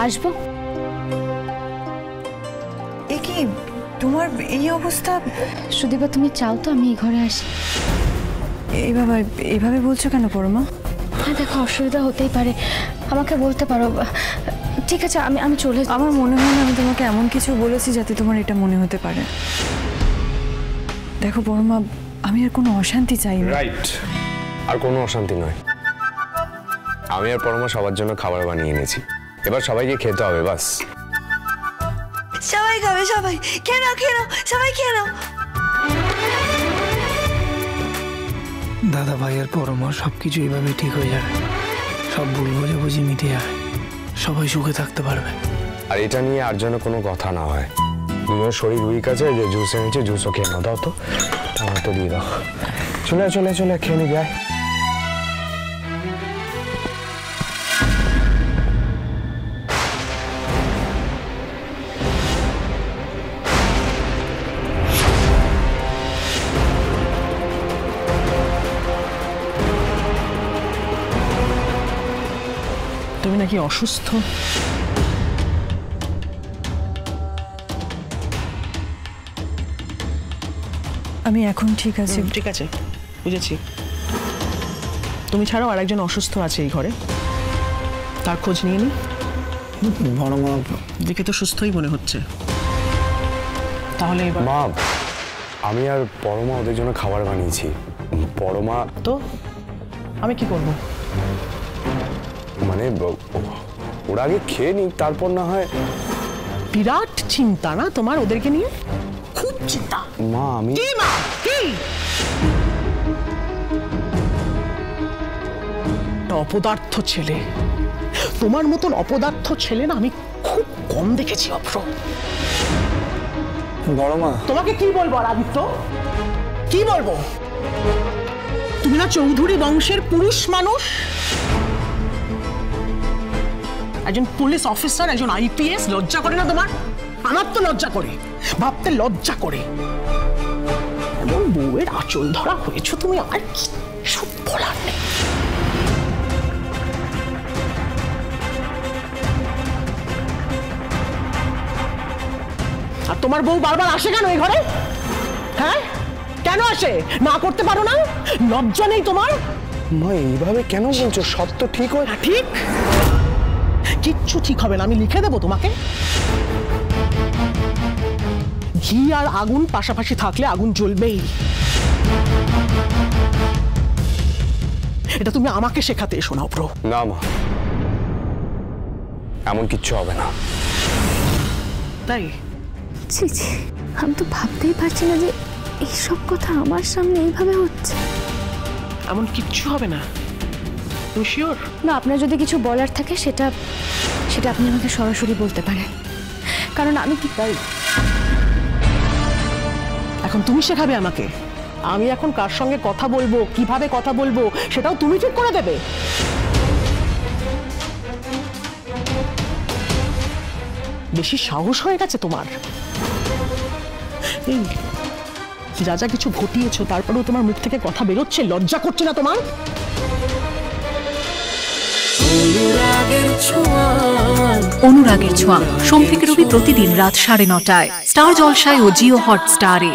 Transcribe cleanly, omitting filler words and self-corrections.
আসবো। এ কি তোমার এই অবস্থা? সুদীপা তুমি চাও তো আমি এই ঘরে আসি? এইভাবে বলছো কেন পরমা? হ্যাঁ দেখো, অসুবিধা হতেই পারে, আমাকে বলতে পারো। ঠিক আছে, আমি চলে। আমার মনে হয় না আমি তোমাকে এমন কিছু বলেছি যাতে তোমার এটা মনে হতে পারে। দেখো পরমা, আমি আর কোনো অশান্তি চাই না। রাইট, আর কোনো অশান্তি নয়। আমি আর পরমা সবার জন্য খাবার বানিয়ে এনেছি, এবার সবাইকে খেতে হবে বাস। সবাই খাবে, সবাই খেয়ে নাও, সবাই খেয়ে নাও। দাদা ভাই আর পরমা সবকিছু এইভাবে ঠিক হয়ে যাবে, সব ভুল বোঝাবুঝি মিটে যাবে, সবাই সুখে থাকতে পারবে। আর এটা নিয়ে আর যেন কোনো কথা না হয়। দুজনের শরীর উইক আছে, যে জুস এনেছে জুসও খেয়ে নাও। দাও তো, আমার তো দিয়ে দাও। চলে খেয়ে নি গায়ে। তুমি নাকি অসুস্থ? আমি এখন ঠিক আছি। ঠিক আছে, বুঝেছি। তুমি ছাড়াও আরেকজন অসুস্থ আছে এই ঘরে, তার খোঁজ নিয়ে নি। পরমা দেখে তো সুস্থই মনে হচ্ছে। তাহলে এবার মা, আমি আর পরমা ওদের জন্য খাবার বানিয়েছি। পরমা তো আমি কি করব? মানে ওরা আগে খেয়ে নিক, তারপর না হয়। বিরাট চিন্তা না তোমার ওদেরকে নিয়ে? খুব চিন্তা। মা আমি কি মা কি? অপদার্থ ছেলে, তোমার মতন অপদার্থ ছেলে না আমি খুব কম দেখেছি। অপ্র পরমা, তোমাকে কি বলবো আর আদিত্য, কি বলবো? তুমি না চৌধুরী বংশের পুরুষ মানুষ, একজন পুলিশ অফিসার, একজন আইপিএস। লজ্জা করে না তোমার? আমার তো লজ্জা করে, ভাবতে লজ্জা করে। এবং বউয়ের আঁচল ধরা হয়েছ তুমি, আর কিছু বলার নেই। আর তোমার বউ বারবার আসে কেন এই ঘরে? হ্যাঁ, কেন আসে? না করতে পারো না? লজ্জা নেই তোমার? মা এইভাবে কেন বলছো? সব তো ঠিক হয়। ঠিক কিচ্ছু ঠিক হবে না, আমি লিখে দেবো তোমাকে। ঘি আর আগুন পাশাপাশি থাকলে আগুন জ্বলবেই। এটা তুমি আমাকে শেখাতে এসো না প্র। না মা, এমন কিচ্ছু হবে না। তাই? ছি ছি, আমি তো ভাবতেই পারছি না যে এইসব কথা আমার সামনে এইভাবে হচ্ছে। এমন কিচ্ছু হবে না, তুমি শিওর? না, আপনার যদি কিছু বলার থাকে সেটা আপনি আমাকে সরাসরি বলতে পারেন, কারণ আমি কি পাই। এখন তুমি শেখাবে আমাকে? আমি এখন কার সঙ্গে কথা বলবো, কিভাবে কথা বলবো, সেটাও তুমি ঠিক করে দেবে? বেশি সাহস হয়ে গেছে তোমার। এই যা যা কিছু ঘটিয়েছো, তারপরেও তোমার মুখ থেকে কথা বেরোচ্ছে, লজ্জা করছে না তোমার? অনুরাগের ছোঁয়া, সোম থেকে রবি প্রতিদিন রাত 9:30টায় স্টার জলসায় ও জিও হটস্টারে।